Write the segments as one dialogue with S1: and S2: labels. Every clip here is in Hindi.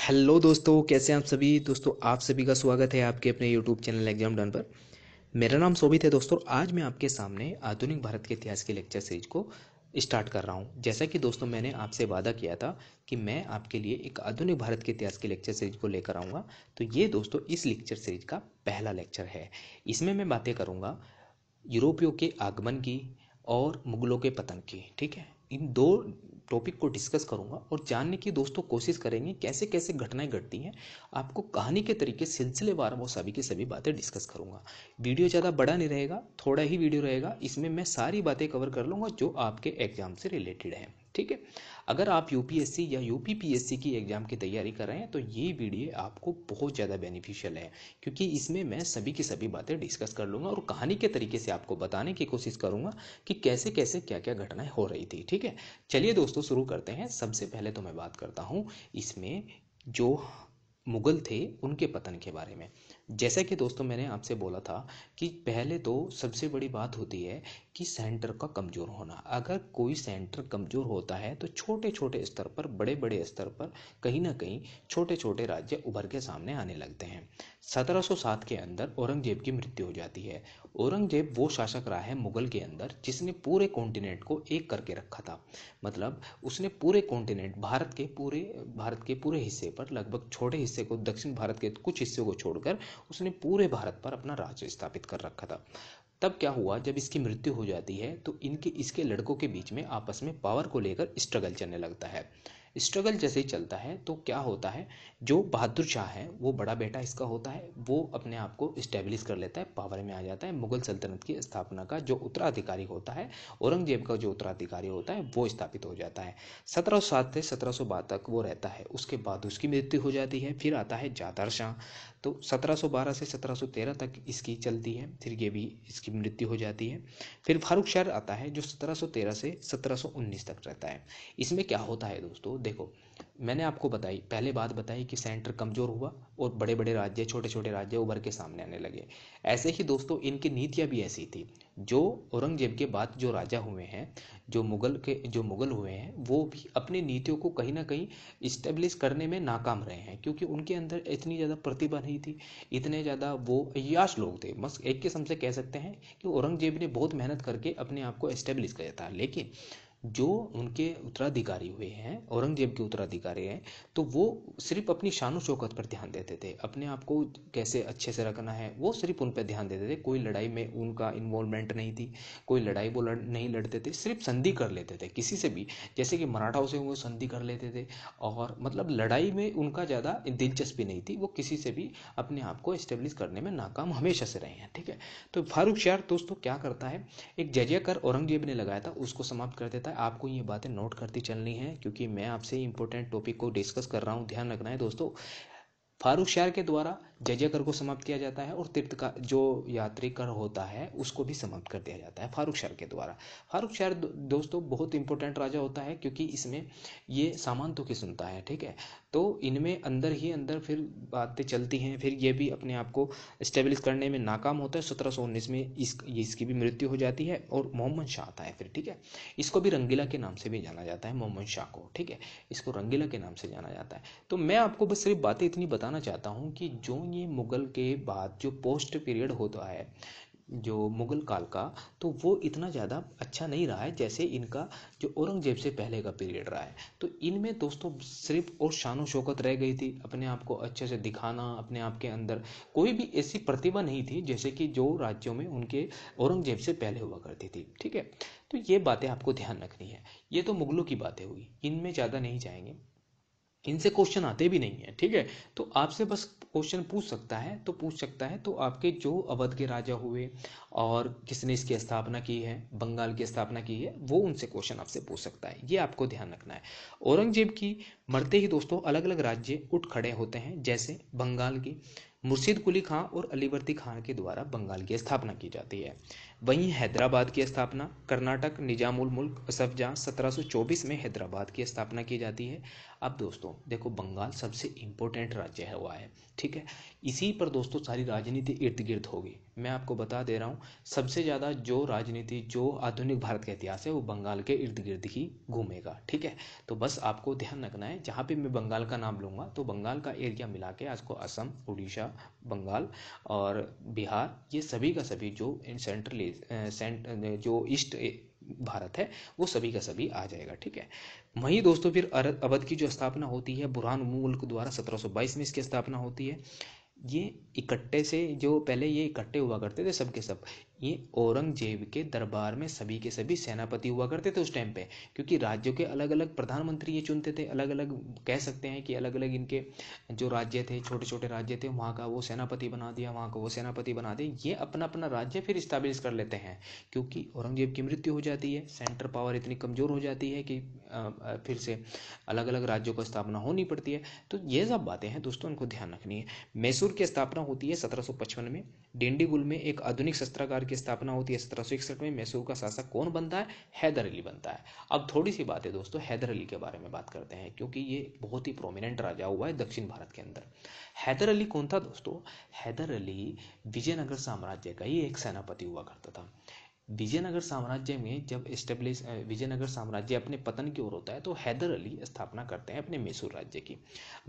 S1: हेलो दोस्तों, कैसे हैं आप सभी। दोस्तों, आप सभी का स्वागत है आपके अपने यूट्यूब चैनल एग्जाम डन पर। मेरा नाम शोभित है दोस्तों। आज मैं आपके सामने आधुनिक भारत के इतिहास के लेक्चर सीरीज को स्टार्ट कर रहा हूं। जैसा कि दोस्तों मैंने आपसे वादा किया था कि मैं आपके लिए एक आधुनिक भारत के इतिहास के लेक्चर सीरीज को लेकर आऊँगा। तो ये दोस्तों इस लेक्चर सीरीज का पहला लेक्चर है। इसमें मैं बातें करूँगा यूरोपियों के आगमन की और मुगलों के पतन की। ठीक है, इन दो टॉपिक को डिस्कस करूंगा और जानने की दोस्तों कोशिश करेंगे कैसे कैसे घटनाएं घटती हैं। आपको कहानी के तरीके सिलसिलेवार वो सभी की सभी बातें डिस्कस करूंगा। वीडियो ज़्यादा बड़ा नहीं रहेगा, थोड़ा ही वीडियो रहेगा। इसमें मैं सारी बातें कवर कर लूँगा जो आपके एग्जाम से रिलेटेड है। ठीक है, अगर आप यूपीएससी या यूपीपीएससी की एग्जाम की तैयारी कर रहे हैं तो ये वीडियो आपको बहुत ज़्यादा बेनिफिशियल है, क्योंकि इसमें मैं सभी की सभी बातें डिस्कस कर लूँगा और कहानी के तरीके से आपको बताने की कोशिश करूँगा कि कैसे कैसे क्या क्या घटनाएं हो रही थी। ठीक है, चलिए दोस्तों शुरू करते हैं। सबसे पहले तो मैं बात करता हूँ इसमें जो मुगल थे उनके पतन के बारे में। जैसा कि दोस्तों मैंने आपसे बोला था कि पहले तो सबसे बड़ी बात होती है कि सेंटर का कमज़ोर होना। अगर कोई सेंटर कमज़ोर होता है तो छोटे छोटे स्तर पर, बड़े बड़े स्तर पर कहीं ना कहीं छोटे छोटे राज्य उभर के सामने आने लगते हैं। 1707 के अंदर औरंगजेब की मृत्यु हो जाती है। औरंगजेब वो शासक रहा है मुगल के अंदर जिसने पूरे कॉन्टिनेंट को एक करके रखा था। मतलब उसने पूरे कॉन्टिनेंट, भारत के पूरे हिस्से पर, लगभग छोटे हिस्से को, दक्षिण भारत के कुछ हिस्सों को छोड़कर उसने पूरे भारत पर अपना राज्य स्थापित कर रखा था। तब क्या हुआ, जब इसकी मृत्यु हो जाती है तो इसके लड़कों के बीच में आपस में पावर को लेकर स्ट्रगल चलने लगता है। स्ट्रगल जैसे ही चलता है तो क्या होता है, जो बहादुर शाह है वो बड़ा बेटा इसका होता है, वो अपने आप को इस्टेब्लिश कर लेता है, पावर में आ जाता है। मुगल सल्तनत की स्थापना का जो उत्तराधिकारी होता है, औरंगजेब का जो उत्तराधिकारी होता है, वो स्थापित हो जाता है। 1707 से 1712 तक वो रहता है। उसके बाद उसकी मृत्यु हो जाती है। फिर आता है जादर शाह, तो 1712 से 1713 तक इसकी चलती है, फिर ये भी इसकी मृत्यु हो जाती है। फिर फारूक शाह आता है जो 1713 से 1719 तक रहता है। इसमें क्या होता है दोस्तों, देखो मैंने आपको बताई, पहले बात बताई कि सेंटर कमज़ोर हुआ और बड़े बड़े राज्य, छोटे छोटे राज्य उभर के सामने आने लगे। ऐसे ही दोस्तों इनकी नीतियाँ भी ऐसी थी। जो औरंगजेब के बाद जो राजा हुए हैं, जो मुगल हुए हैं, वो भी अपनी नीतियों को कहीं ना कहीं इस्टेब्लिश करने में नाकाम रहे हैं, क्योंकि उनके अंदर इतनी ज़्यादा प्रतिभा नहीं थी, इतने ज़्यादा वो अय्याश लोग थे। बस एक किस्म से कह सकते हैं कि औरंगजेब ने बहुत मेहनत करके अपने आप को इस्टेब्लिश किया था, लेकिन जो उनके उत्तराधिकारी हुए हैं, औरंगजेब के उत्तराधिकारी हैं, तो वो सिर्फ अपनी शान शौकत पर ध्यान देते थे, अपने आप को कैसे अच्छे से रखना है, वो सिर्फ उन पर ध्यान देते थे। कोई लड़ाई में उनका इन्वॉल्वमेंट नहीं थी, कोई लड़ाई वो नहीं लड़ते थे, सिर्फ संधि कर लेते थे किसी से भी, जैसे कि मराठाओं से वो संधि कर लेते थे। और मतलब लड़ाई में उनका ज़्यादा दिलचस्पी नहीं थी, वो किसी से भी अपने आप को इस्टेब्लिश करने में नाकाम हमेशा से रहे हैं। ठीक है, तो फारूक शाह दोस्तों क्या करता है, एक जजिया कर औरंगजेब ने लगाया था उसको समाप्त कर देता है। आपको ये बातें नोट करती चलनी है, क्योंकि मैं आपसे इंपॉर्टेंट टॉपिक को डिस्कस कर रहा हूँ, ध्यान रखना है दोस्तों। फारूक शाह के द्वारा जजिया कर को समाप्त किया जाता है और तीर्थ का जो यात्री कर होता है उसको भी समाप्त कर दिया जाता है फारूक शाह के द्वारा। फारूक शाह दोस्तों बहुत इंपॉर्टेंट राजा होता है, क्योंकि इसमें ये सामंतों की सुनता है। ठीक है, तो इनमें अंदर ही अंदर फिर बातें चलती हैं, फिर ये भी अपने आप को स्टेब्लिश करने में नाकाम होता है। 1719 में इसकी भी मृत्यु हो जाती है और मोहम्मद शाह आता है फिर। ठीक है, इसको भी रंगीला के नाम से भी जाना जाता है, मोहम्मद शाह को। ठीक है, इसको रंगीला के नाम से जाना जाता है। तो मैं आपको बस सिर्फ बातें इतनी बताना चाहता हूँ कि जो ये मुगल के बाद जो पोस्ट पीरियड होता है, जो मुगल काल का, तो वो इतना ज़्यादा अच्छा नहीं रहा है जैसे इनका जो औरंगजेब से पहले का पीरियड रहा है। तो इनमें दोस्तों सिर्फ और शानो शौकत रह गई थी, अपने आप को अच्छे से दिखाना, अपने आप के अंदर कोई भी ऐसी प्रतिभा नहीं थी जैसे कि जो राज्यों में उनके औरंगजेब से पहले हुआ करती थी। ठीक है, तो ये बातें आपको ध्यान रखनी है। ये तो मुगलों की बातें हुई, इनमें ज़्यादा नहीं जाएंगे, इनसे क्वेश्चन आते भी नहीं है। ठीक है, तो आपसे बस क्वेश्चन पूछ सकता है तो पूछ सकता है, तो आपके जो अवध के राजा हुए और किसने इसकी स्थापना की है, बंगाल की स्थापना की है, वो उनसे क्वेश्चन आपसे पूछ सकता है, ये आपको ध्यान रखना है। औरंगजेब की मरते ही दोस्तों अलग अलग राज्य उठ खड़े होते हैं, जैसे बंगाल की मुर्शिद कुली खां और अलीवर्दी खान के द्वारा बंगाल की स्थापना की जाती है। वहीं हैदराबाद की स्थापना कर्नाटक निजामुल मुल्क असफ जहाँ 1724 में हैदराबाद की स्थापना की जाती है। अब दोस्तों देखो, बंगाल सबसे इम्पोर्टेंट राज्य है हुआ है। ठीक है, इसी पर दोस्तों सारी राजनीति इर्द गिर्द होगी। मैं आपको बता दे रहा हूँ, सबसे ज़्यादा जो राजनीति, जो आधुनिक भारत का इतिहास है, वो बंगाल के इर्द गिर्द ही घूमेगा। ठीक है, तो बस आपको ध्यान रखना है है। जहाँ पे मैं बंगाल का नाम लूँगा तो बंगाल का एरिया मिला के आज को असम, उड़ीसा, बंगाल और बिहार, ये सभी का सभी जो जो ईस्ट भारत है वो सभी का सभी आ जाएगा। ठीक है। वहीं दोस्तों फिर अवध की जो स्थापना होती है बुरहान मुल्क द्वारा 1722 में इसकी स्थापना होती है। ये इकट्ठे से जो पहले ये इकट्ठे हुआ करते थे सब के सब, ये औरंगजेब के दरबार में सभी के सभी सेनापति हुआ करते थे उस टाइम पे, क्योंकि राज्यों के अलग अलग प्रधानमंत्री ये चुनते थे, अलग अलग कह सकते हैं कि अलग अलग इनके जो राज्य थे, छोटे छोटे राज्य थे, वहाँ का वो सेनापति बना दिया, वहाँ का वो सेनापति बना दिया, ये अपना अपना राज्य फिर इस्टेब्लिश कर लेते हैं। क्योंकि औरंगजेब की मृत्यु हो जाती है, सेंटर पावर इतनी कमज़ोर हो जाती है कि फिर से अलग अलग राज्यों की स्थापना होनी पड़ती है। तो ये सब बातें हैं दोस्तों, उनको ध्यान रखनी है। मैसूर की स्थापना होती है 1755 में। डिंडीगुल में एक आधुनिक शस्त्रागार की स्थापना होती है 1761 में। मैसूर का शासक कौन बनता है? हैदर अली बनता है। अब थोड़ी सी बातें दोस्तों हैदर अली के बारे में बात करते हैं, क्योंकि ये बहुत ही प्रोमिनेंट राजा हुआ है दक्षिण भारत के अंदर। हैदर अली कौन था दोस्तों? हैदर अली विजयनगर साम्राज्य का ही एक सेनापति हुआ करता था। विजयनगर साम्राज्य में जब विजयनगर साम्राज्य अपने पतन की ओर होता है तो हैदर अली स्थापना करते हैं अपने मैसूर राज्य की।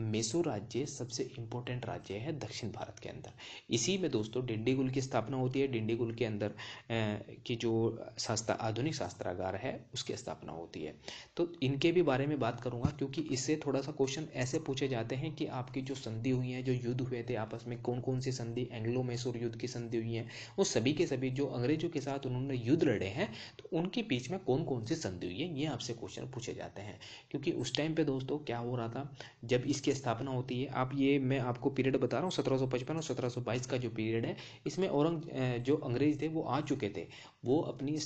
S1: मैसूर राज्य सबसे इंपॉर्टेंट राज्य है दक्षिण भारत के अंदर। इसी में दोस्तों डिंडीगुल की स्थापना होती है। डिंडीगुल के अंदर की जो आधुनिक शास्त्रागार है उसकी स्थापना होती है। तो इनके भी बारे में बात करूंगा, क्योंकि इससे थोड़ा सा क्वेश्चन ऐसे पूछे जाते हैं कि आपकी जो संधि हुई है, जो युद्ध हुए थे आपस में, कौन कौन सी संधि, एंग्लो मैसूर युद्ध की संधि हुई है, वो सभी के सभी जो अंग्रेजों के साथ उन्होंने युद्ध लड़े हैं तो उनके बीच में कौन कौन सी संधि हुई है, ये आपसे क्वेश्चन पूछे जाते हैं। क्योंकि उस टाइम पे दोस्तों क्या हो रहा था, जब इसकी स्थापना होती है, आप ये मैं आपको पीरियड बता रहा हूँ 1755 और 1722 का जो पीरियड है, इसमें जो अंग्रेज थे वो आ चुके थे। वो अपनी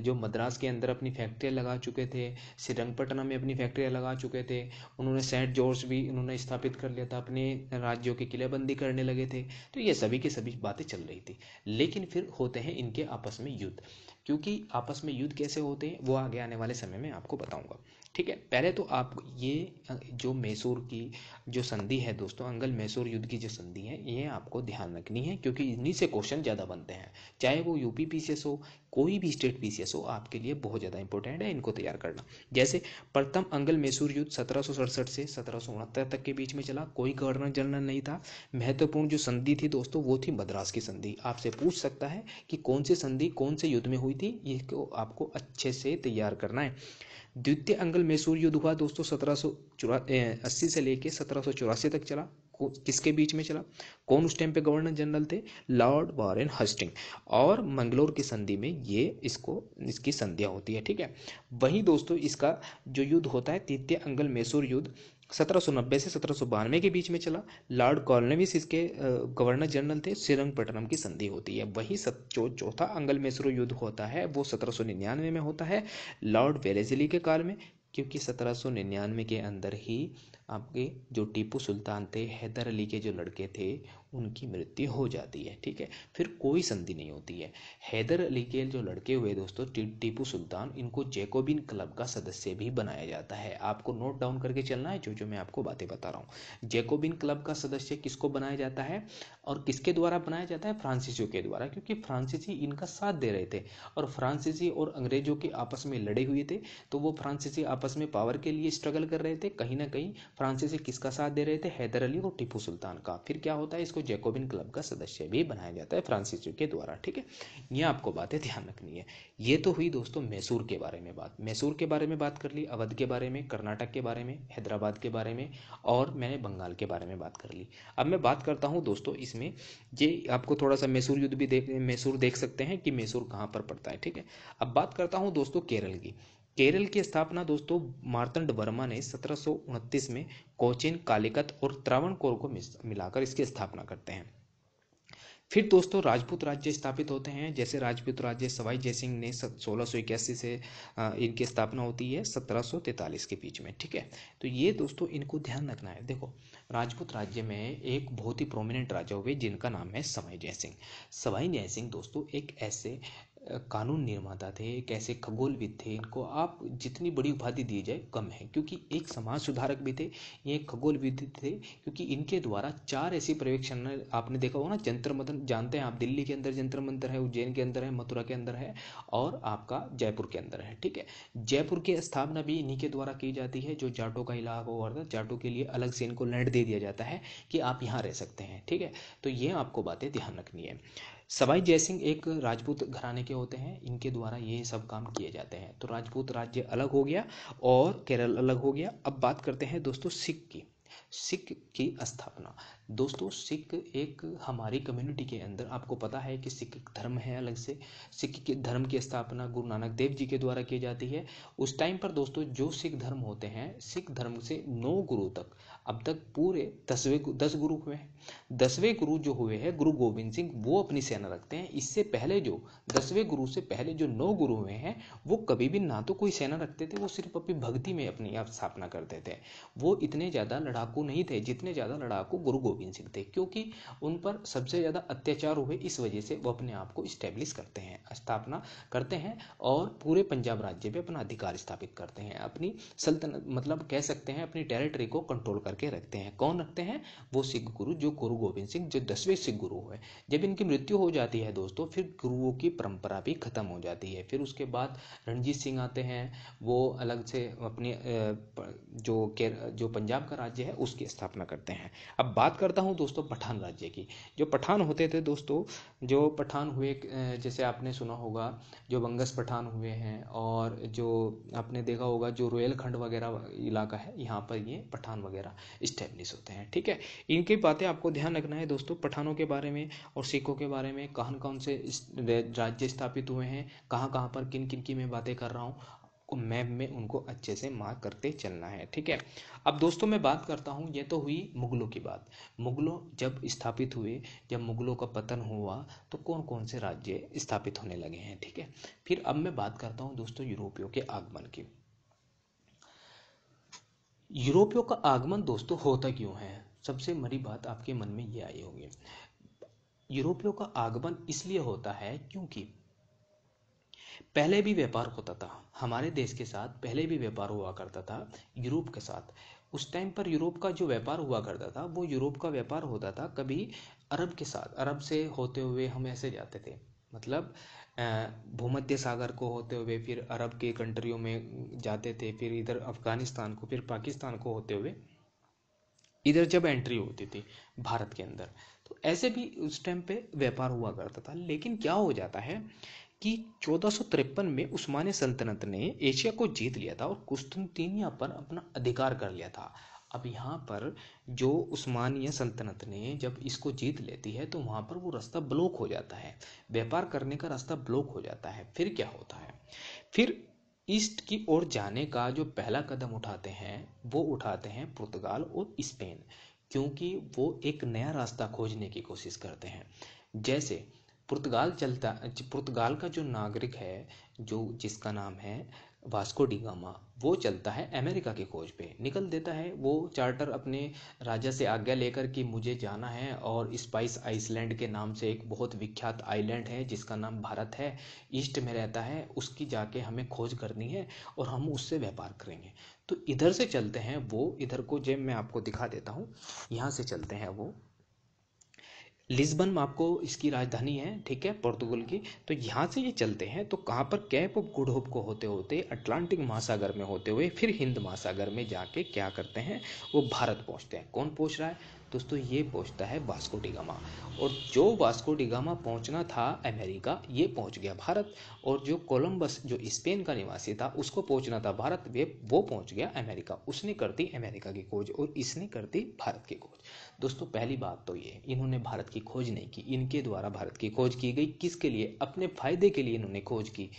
S1: जो मद्रास के अंदर अपनी फैक्ट्रियाँ लगा चुके थे, श्रीरंगपट्टनम में अपनी फैक्ट्रियाँ लगा चुके थे, उन्होंने सेंट जॉर्ज भी उन्होंने स्थापित कर लिया था, अपने राज्यों की किलेबंदी करने लगे थे। तो ये सभी की सभी बातें चल रही थी। लेकिन फिर होते हैं इनके आपस में युद्ध। क्योंकि आपस में युद्ध कैसे होते हैं वो आगे आने वाले समय में आपको बताऊंगा। ठीक है। पहले तो आप ये जो मैसूर की जो संधि है दोस्तों, अंगल मैसूर युद्ध की जो संधि है, ये आपको ध्यान रखनी है, क्योंकि इन्हीं से क्वेश्चन ज़्यादा बनते हैं। चाहे वो यूपी पीसीएस हो, कोई भी स्टेट पीसीएस हो, आपके लिए बहुत ज़्यादा इंपॉर्टेंट है इनको तैयार करना। जैसे प्रथम अंगल मैसूर युद्ध 1767 से 1769 तक के बीच में चला। कोई गवर्नर जनरल नहीं था। महत्वपूर्ण जो संधि थी दोस्तों वो थी मद्रास की संधि। आपसे पूछ सकता है कि कौन सी संधि कौन से युद्ध में हुई थी, ये आपको अच्छे से तैयार करना है। द्वितीय अंगल मैसूर युद्ध हुआ दोस्तों 1780 से लेके 1784 तक चला। किसके बीच में चला? कौन उस टाइम पे गवर्नर जनरल थे? Lord Warren Hastings. और मंगलोर की संधि में ये इसकी संधियां होती है। ठीक है। वहीं दोस्तों इसका जो युद्ध होता है तृतीय अंगल मैसूर युद्ध 1790 से 1792 के बीच में चला। लॉर्ड कॉर्नवालिस इसके गवर्नर जनरल थे। श्रीरंगपट्टनम की संधि होती है। वही चौथा अंगल मैसूर युद्ध होता है वो 1799 में होता है लॉर्ड वेलेस्ली के काल में, क्योंकि 1799 के अंदर ही आपके जो टीपू सुल्तान थे, हैदर अली के जो लड़के थे, उनकी मृत्यु हो जाती है। ठीक है। फिर कोई संधि नहीं होती है। हैदर अली के जो लड़के हुए दोस्तों टीपू सुल्तान, इनको जैकोबिन क्लब का सदस्य भी बनाया जाता है। आपको नोट डाउन करके चलना है जो जो मैं आपको बातें बता रहा हूँ। जैकोबिन क्लब का सदस्य किसको बनाया जाता है और किसके द्वारा बनाया जाता है? फ्रांसीसियों के द्वारा, क्योंकि फ्रांसीसी इनका साथ दे रहे थे और फ्रांसीसी और अंग्रेजों के आपस में लड़े हुए थे। तो वो फ्रांसीसी आपस में पावर के लिए स्ट्रगल कर रहे थे। कहीं ना कहीं फ्रांसीसी किसका साथ दे रहे थे? हैदर अली और टीपू सुल्तान का। फिर क्या होता है, इसको जैकोबिन क्लब का सदस्य भी बनाया जाता है फ्रांसीसियों के द्वारा। ठीक है। ये आपको बातें ध्यान रखनी है। ये तो हुई दोस्तों मैसूर के बारे में बात। मैसूर के बारे में बात कर ली, अवध के बारे में, कर्नाटक के बारे में, हैदराबाद के बारे में, और मैंने बंगाल के बारे में बात कर ली। अब मैं बात करता हूँ दोस्तों इसमें, ये आपको थोड़ा सा मैसूर युद्ध भी मैसूर देख सकते हैं कि मैसूर कहाँ पर पड़ता है। ठीक है। अब बात करता हूँ दोस्तों केरल की। केरल की स्थापना दोस्तों मार्तंड वर्मा ने 1729 में कोचीन, कालिकत और त्रावणकोर को मिलाकर इसकी स्थापना करते हैं। फिर दोस्तों राजपूत राज्य स्थापित होते हैं। जैसे राजपूत राज्य सवाई जयसिंह ने 1681 से इनकी स्थापना होती है 1743 के बीच में। ठीक है। तो ये दोस्तों इनको ध्यान रखना है। देखो राजपूत राज्य में एक बहुत ही प्रोमिनेंट राजा हुए जिनका नाम है सवाई जयसिंह। सवाई जयसिंह दोस्तों एक ऐसे कानून निर्माता थे, कैसे खगोलविद थे, इनको आप जितनी बड़ी उपाधि दी जाए कम है, क्योंकि एक समाज सुधारक भी थे, ये एक खगोलविद थे, क्योंकि इनके द्वारा 4 ऐसी पर्यवेक्षण, आपने देखा होगा ना, जंतर मंतर जानते हैं आप, दिल्ली के अंदर जंतर मंतर है, उज्जैन के अंदर है, मथुरा के अंदर है, और आपका जयपुर के अंदर है। ठीक है, जयपुर की स्थापना भी इन्हीं के द्वारा की जाती है। जो जाटों का इलाका हुआ था, जाटों के लिए अलग से इनको लैंड दे दिया जाता है कि आप यहाँ रह सकते हैं। ठीक है, तो ये आपको बातें ध्यान रखनी है। सवाई जयसिंह एक राजपूत घराने के होते हैं, इनके द्वारा ये सब काम किए जाते हैं। तो राजपूत राज्य अलग हो गया और केरल अलग हो गया। अब बात करते हैं दोस्तों सिख की। सिख की स्थापना, दोस्तों सिख एक हमारी कम्युनिटी के अंदर, आपको पता है कि सिख धर्म है अलग से। सिख के धर्म की स्थापना गुरु नानक देव जी के द्वारा की जाती है। उस टाइम पर दोस्तों जो सिख धर्म होते हैं, सिख धर्म से 9 गुरु तक, अब तक पूरे 10 गुरु हुए हैं। 10वें गुरु जो हुए हैं गुरु गोविंद सिंह, वो अपनी सेना रखते हैं। इससे पहले जो 10वें गुरु से पहले जो 9 गुरु हुए हैं, वो कभी भी ना तो कोई सेना रखते थे, वो सिर्फ अपनी भक्ति में अपनी आप स्थापना करते थे। वो इतने ज़्यादा लड़ाकू नहीं थे जितने ज़्यादा लड़ाकू गुरु गोविंद सिंह थे, क्योंकि उन पर सबसे ज़्यादा अत्याचार हुए, इस वजह से वो अपने आप को स्टैब्लिश करते हैं, स्थापना करते हैं, और पूरे पंजाब राज्य पे अपना अधिकार स्थापित करते हैं, अपनी सल्तनत, मतलब कह सकते हैं अपनी टेरिटरी को कंट्रोल करके रखते हैं। कौन रखते हैं? वो सिख गुरु, जो गुरु गोविंद सिंह, जो 10वें सिख गुरु हुए। जब इनकी मृत्यु हो जाती है दोस्तों, फिर गुरुओं की परंपरा भी खत्म हो जाती है। फिर उसके बाद रणजीत सिंह आते हैं, वो अलग से अपनी जो पंजाब का राज्य है उसकी स्थापना करते हैं। अब बात करता हूँ दोस्तों पठान राज्य की। जो पठान होते थे दोस्तों, जो पठान हुए, जैसे आपने सुना होगा जो बंगस पठान हुए हैं, और जो आपने देखा होगा जो रोहिलखंड वगैरह इलाका है, यहाँ पर ये पठान वगैरह इस्टेब्लिश होते हैं। ठीक है, इनकी बातें आपको ध्यान रखना है दोस्तों, पठानों के बारे में और सिखों के बारे में, कौन कौन से राज्य स्थापित हुए हैं, कहाँ कहाँ पर, किन किन की मैं बातें कर रहा हूँ, मैप में उनको अच्छे से मार्क करते चलना है। ठीक है, अब दोस्तों मैं बात करता हूँ, ये तो हुई मुगलों की बात। मुगलों जब स्थापित हुए, जब मुगलों का पतन हुआ, तो कौन कौन से राज्य स्थापित होने लगे हैं। ठीक है, फिर अब मैं बात करता हूँ दोस्तों यूरोपियों के आगमन की। यूरोपियों का आगमन दोस्तों होता क्यों है? सबसे बड़ी बात आपके मन में ये आई होगी। यूरोपियों का आगमन इसलिए होता है क्योंकि पहले भी व्यापार होता था, हमारे देश के साथ पहले भी व्यापार हुआ करता था यूरोप के साथ। उस टाइम पर यूरोप का जो व्यापार हुआ करता था, वो यूरोप का व्यापार होता था कभी अरब के साथ, अरब से होते हुए हम ऐसे जाते थे, मतलब भूमध्य सागर को होते हुए फिर अरब के कंट्रियों में जाते थे, फिर इधर अफगानिस्तान को, फिर पाकिस्तान को होते हुए इधर जब एंट्री होती थी भारत के अंदर। तो ऐसे भी उस टाइम पे व्यापार हुआ करता था। लेकिन क्या हो जाता है कि 1453 में उस्मानी सल्तनत ने एशिया को जीत लिया था और कुस्तुनतीनिया पर अपना अधिकार कर लिया था। अब यहाँ पर जो उस्मानिया सल्तनत ने जब इसको जीत लेती है, तो वहाँ पर वो रास्ता ब्लॉक हो जाता है, व्यापार करने का रास्ता ब्लॉक हो जाता है। फिर क्या होता है, फिर ईस्ट की ओर जाने का जो पहला कदम उठाते हैं, वो उठाते हैं पुर्तगाल और स्पेन, क्योंकि वो एक नया रास्ता खोजने की कोशिश करते हैं। जैसे पुर्तगाल का जो नागरिक है, जो जिसका नाम है वास्को डी गामा, वो चलता है अमेरिका की खोज पे, निकल देता है वो चार्टर अपने राजा से आज्ञा लेकर कि मुझे जाना है, और स्पाइस आइसलैंड के नाम से एक बहुत विख्यात आइलैंड है जिसका नाम भारत है, ईस्ट में रहता है, उसकी जाके हमें खोज करनी है और हम उससे व्यापार करेंगे। तो इधर से चलते हैं वो, इधर को जब मैं आपको दिखा देता हूँ, यहाँ से चलते हैं वो, लिस्बन आपको इसकी राजधानी है, ठीक है, पोर्तुगल की। तो यहाँ से ये चलते हैं, तो कहाँ पर, कैप ऑफ गुड होप को होते होते अटलांटिक महासागर में होते हुए फिर हिंद महासागर में जाके क्या करते हैं, वो भारत पहुँचते हैं। कौन पहुँच रहा है दोस्तों? ये पहुँचता है वास्को डी गामा। और जो वास्को डी गामा पहुँचना था अमेरिका, ये पहुँच गया भारत। और जो कोलंबस, जो स्पेन का निवासी था, उसको पहुँचना था भारत, वो पहुँच गया अमेरिका। उसने कर दी अमेरिका की खोज और इसने कर दी भारत की खोज। दोस्तों पहली बात तो ये, इन्होंने भारत की खोज नहीं की, इनके द्वारा भारत की खोज की गई। किसके लिए? अपने फायदे के लिए इन्होंने खोज की।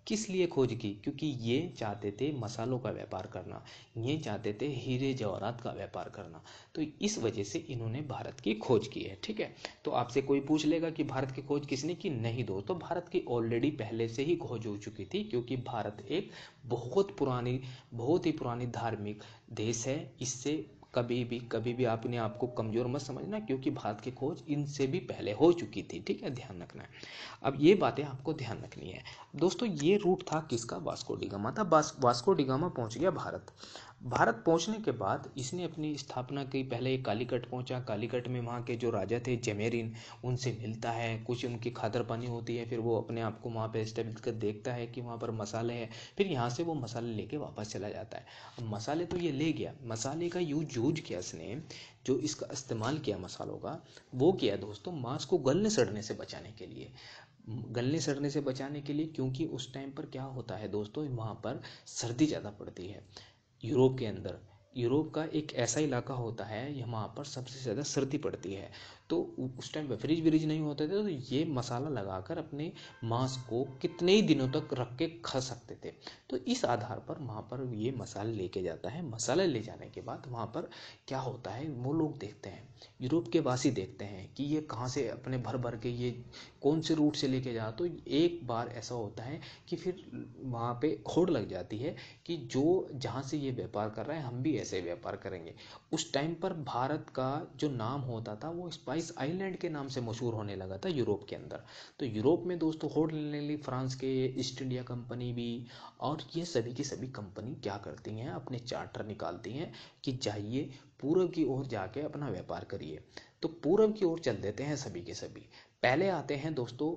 S1: किस लिए खोज की? क्योंकि ये चाहते थे मसालों का व्यापार करना, ये चाहते थे हीरे जवाहरात का व्यापार करना। तो इस वजह से इन्होंने भारत की खोज की है। ठीक है, तो आपसे कोई पूछ लेगा कि भारत की खोज किसने की? नहीं दोस्तों, भारत की ऑलरेडी पहले से ही खोज हो चुकी थी, क्योंकि भारत एक बहुत ही पुरानी धार्मिक देश है। इससे कभी भी आपने आपको कमज़ोर मत समझना, क्योंकि भारत की खोज इनसे भी पहले हो चुकी थी। ठीक है, ध्यान रखना है। अब ये बातें आपको ध्यान रखनी है दोस्तों। ये रूट था किसका? वास्को डी गामा था। वास्को डी गामा पहुंच गया भारत। भारत पहुंचने के बाद इसने अपनी स्थापना की। पहले कालीकट पहुंचा। कालीकट में वहाँ के जो राजा थे जमेरिन, उनसे मिलता है, कुछ उनकी खातर पानी होती है, फिर वो अपने आप को वहाँ पे स्टेब्लिश कर देखता है कि वहाँ पर मसाले हैं। फिर यहाँ से वो मसाले लेके वापस चला जाता है। अब मसाले तो ये ले गया, मसाले का यूज किया इसने, जो इसका इस्तेमाल किया मसालों का, वो किया दोस्तों मांस को गलने सड़ने से बचाने के लिए। गलने सड़ने से बचाने के लिए, क्योंकि उस टाइम पर क्या होता है दोस्तों, वहाँ पर सर्दी ज़्यादा पड़ती है। यूरोप के अंदर, यूरोप का एक ऐसा इलाका होता है यहाँ पर सबसे ज़्यादा सर्दी पड़ती है। तो उस टाइम पे फ्रिज व्रिज नहीं होते थे, तो ये मसाला लगाकर अपने मांस को कितने ही दिनों तक रख के खा सकते थे। तो इस आधार पर वहाँ पर ये मसाले लेके जाता है। मसाले ले जाने के बाद वहाँ पर क्या होता है, वो लोग देखते हैं, यूरोप के वासी देखते हैं कि ये कहाँ से अपने भर भर के ये कौन से रूट से लेके जा। तो एक बार ऐसा होता है कि फिर वहाँ पे होड़ लग जाती है कि जो जहाँ से ये व्यापार कर रहा है, हम भी ऐसे व्यापार करेंगे। उस टाइम पर भारत का जो नाम होता था वो स्पाइस आइलैंड के नाम से मशहूर होने लगा था यूरोप के अंदर। तो यूरोप में दोस्तों होड़ लेने लगी फ्रांस के ईस्ट इंडिया कंपनी भी, और ये सभी की सभी कंपनी क्या करती हैं, अपने चार्टर निकालती हैं कि जाइए पूर्व की ओर जाके अपना व्यापार करिए। तो पूर्व की ओर चल देते हैं सभी के सभी। पहले आते हैं दोस्तों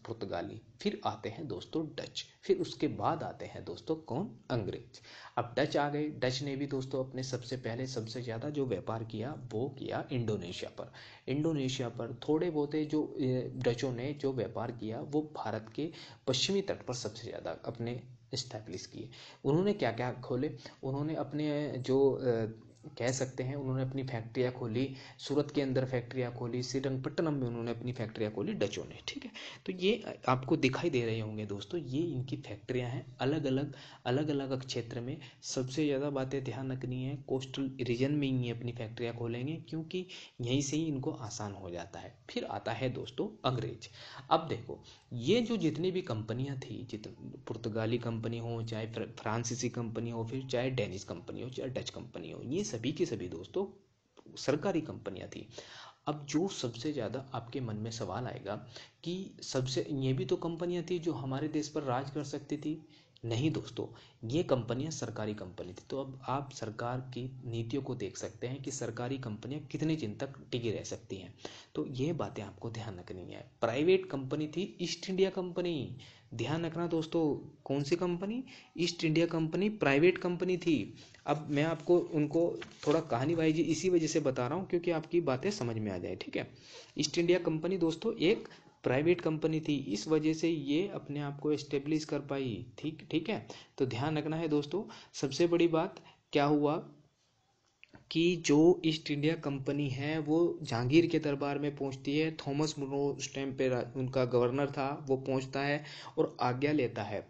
S1: पुर्तगाली, फिर आते हैं दोस्तों डच, फिर उसके बाद आते हैं दोस्तों कौन? अंग्रेज। अब डच आ गए। डच ने भी दोस्तों अपने सबसे पहले सबसे ज़्यादा जो व्यापार किया वो किया इंडोनेशिया पर। इंडोनेशिया पर थोड़े बहुत जो डचों ने जो व्यापार किया वो भारत के पश्चिमी तट पर सबसे ज़्यादा अपने इस्टेब्लिश किए। उन्होंने क्या क्या खोले? उन्होंने अपने जो कह सकते हैं, उन्होंने अपनी फैक्ट्रियाँ खोली। सूरत के अंदर फैक्ट्रियाँ खोली, श्रीरंगपट्टनम में उन्होंने अपनी फैक्ट्रियाँ खोली डचों ने। ठीक है, तो ये आपको दिखाई दे रहे होंगे दोस्तों, ये इनकी फैक्ट्रियाँ हैं अलग अलग क्षेत्र में। सबसे ज़्यादा बातें ध्यान रखनी है, कोस्टल रीजन में ही अपनी फैक्ट्रियाँ खोलेंगे, क्योंकि यहीं से ही इनको आसान हो जाता है। फिर आता है दोस्तों अंग्रेज। अब देखो, ये जो जितनी भी कंपनियां थी, पुर्तगाली कंपनी हो, चाहे फ्रांसीसी कंपनी हो, फिर चाहे डेनिश कंपनी हो, चाहे डच कंपनी हो, ये सभी की सभी दोस्तों सरकारी कंपनियां थी। अब जो सबसे ज़्यादा आपके मन में सवाल आएगा कि सबसे ये भी तो कंपनियां थी जो हमारे देश पर राज कर सकती थी। नहीं दोस्तों, ये कंपनियां सरकारी कंपनी थी। तो अब आप सरकार की नीतियों को देख सकते हैं कि सरकारी कंपनियां कितने दिन तक टिकी रह सकती हैं। तो ये बातें आपको ध्यान रखनी है। प्राइवेट कंपनी थी ईस्ट इंडिया कंपनी। ध्यान रखना दोस्तों, कौन सी company? East India company private company थी। अब मैं आपको उनको थोड़ा कहानी वाइज इसी वजह से बता रहा हूँ क्योंकि आपकी बातें समझ में आ जाए। ठीक है, ईस्ट इंडिया कंपनी दोस्तों एक प्राइवेट कंपनी थी, इस वजह से ये अपने आप को एस्टेब्लिश कर पाई। ठीक है, तो ध्यान रखना है दोस्तों। सबसे बड़ी बात क्या हुआ कि जो ईस्ट इंडिया कंपनी है वो जहांगीर के दरबार में पहुंचती है। थॉमस मुनरो उस टाइम पे उनका गवर्नर था, वो पहुंचता है और आज्ञा लेता है।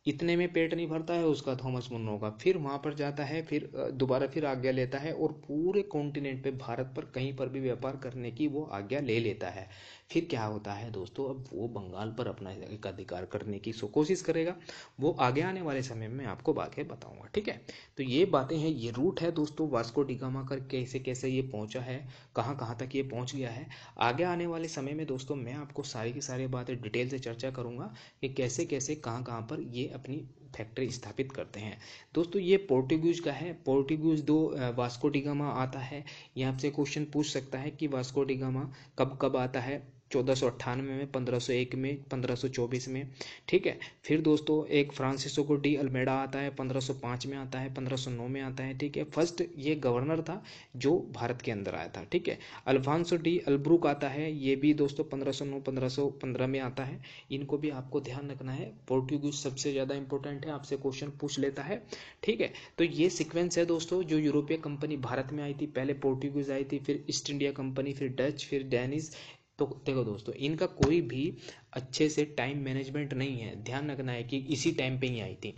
S1: इतने में पेट नहीं भरता है उसका, थॉमस मुनरो का। फिर वहाँ पर जाता है, फिर दोबारा फिर आज्ञा लेता है और पूरे कॉन्टिनेंट पे, भारत पर कहीं पर भी व्यापार करने की वो आज्ञा ले लेता है। फिर क्या होता है दोस्तों, अब वो बंगाल पर अपना एकाधिकार करने की कोशिश करेगा। वो आगे आने वाले समय में आपको बातें बताऊंगा। ठीक है, तो ये बातें हैं, ये रूट है दोस्तों वास्को डी गामा कर कैसे कैसे ये पहुंचा है, कहाँ कहाँ तक ये पहुंच गया है। आगे आने वाले समय में दोस्तों मैं आपको सारी की सारी बातें डिटेल से चर्चा करूंगा कि कैसे कैसे कहाँ कहाँ पर ये अपनी फैक्ट्री स्थापित करते हैं। दोस्तों ये पोर्टुगीज का है। पोर्टुगीज दो वास्को डी गामा आता है। ये आपसे क्वेश्चन पूछ सकता है कि वास्को डी गामा कब कब आता है? 1498 में, 1501 में, 1524 में। ठीक है, फिर दोस्तों एक फ्रांसिस्को डी अल्मेडा आता है, 1505 में आता है, 1509 में आता है। ठीक है, फर्स्ट ये गवर्नर था जो भारत के अंदर आया था। ठीक है, अल्फांसो डी अल्ब्रुक आता है, ये भी दोस्तों 1509 1515 में आता है। इनको भी आपको ध्यान रखना है। पोर्टुगीज सबसे ज़्यादा इंपॉर्टेंट है, आपसे क्वेश्चन पूछ लेता है। ठीक है, तो ये सीक्वेंस है दोस्तों। जो यूरोपीय कंपनी भारत में आई थी, पहले पोर्टुगीज आई थी, फिर ईस्ट इंडिया कंपनी, फिर डच, फिर डेनिश। तो देखो दोस्तों, इनका कोई भी अच्छे से टाइम मैनेजमेंट नहीं है। ध्यान रखना है कि इसी टाइम पे ही आई थी।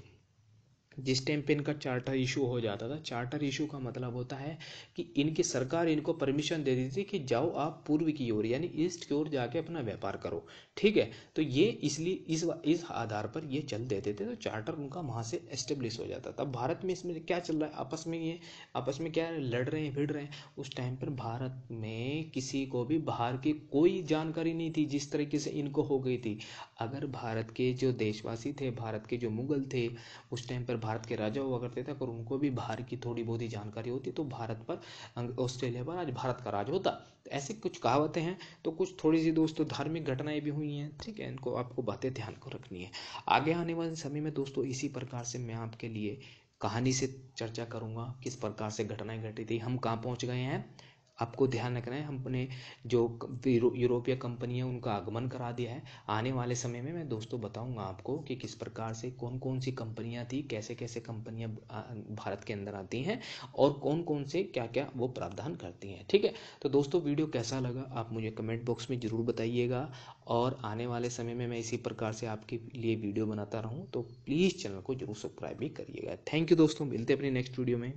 S1: जिस टाइम पे इनका चार्टर इशू हो जाता था, चार्टर इशू का मतलब होता है कि इनकी सरकार इनको परमिशन दे देती थी कि जाओ आप पूर्व की ओर यानी ईस्ट की ओर जाके अपना व्यापार करो, ठीक है। तो ये इसलिए इस आधार पर ये चल देते थे, तो चार्टर उनका वहाँ से एस्टेब्लिश हो जाता था। भारत में इसमें क्या चल रहा है, आपस में क्या लड़ रहे हैं भिड़ रहे हैं। उस टाइम पर भारत में किसी को भी बाहर की कोई जानकारी नहीं थी जिस तरीके से इनको हो गई थी। अगर भारत के जो देशवासी थे, भारत के जो मुगल थे, उस टाइम पर भारत के राजा हुआ करते थे, अगर उनको भी बाहर की थोड़ी बहुत ही जानकारी होती तो भारत पर, ऑस्ट्रेलिया पर आज भारत का राज होता। तो ऐसे कुछ कहावतें हैं। तो कुछ थोड़ी सी दोस्तों धार्मिक घटनाएं भी हुई हैं, ठीक है, इनको आपको बातें ध्यान को रखनी है। आगे आने वाले समय में दोस्तों इसी प्रकार से मैं आपके लिए कहानी से चर्चा करूंगा, किस प्रकार से घटनाएं घटी थी, हम कहाँ पहुंच गए हैं। आपको ध्यान रखना है, हमने जो यूरोपीय कंपनी है उनका आगमन करा दिया है। आने वाले समय में मैं दोस्तों बताऊंगा आपको कि किस प्रकार से कौन कौन सी कंपनियां थी, कैसे कैसे कंपनियां भारत के अंदर आती हैं और कौन कौन से क्या क्या वो प्रावधान करती हैं, ठीक है। तो दोस्तों वीडियो कैसा लगा आप मुझे कमेंट बॉक्स में ज़रूर बताइएगा, और आने वाले समय में मैं इसी प्रकार से आपके लिए वीडियो बनाता रहूँ, तो प्लीज़ चैनल को जरूर सब्सक्राइब भी करिएगा। थैंक यू दोस्तों, मिलते हैं अपनी नेक्स्ट वीडियो में।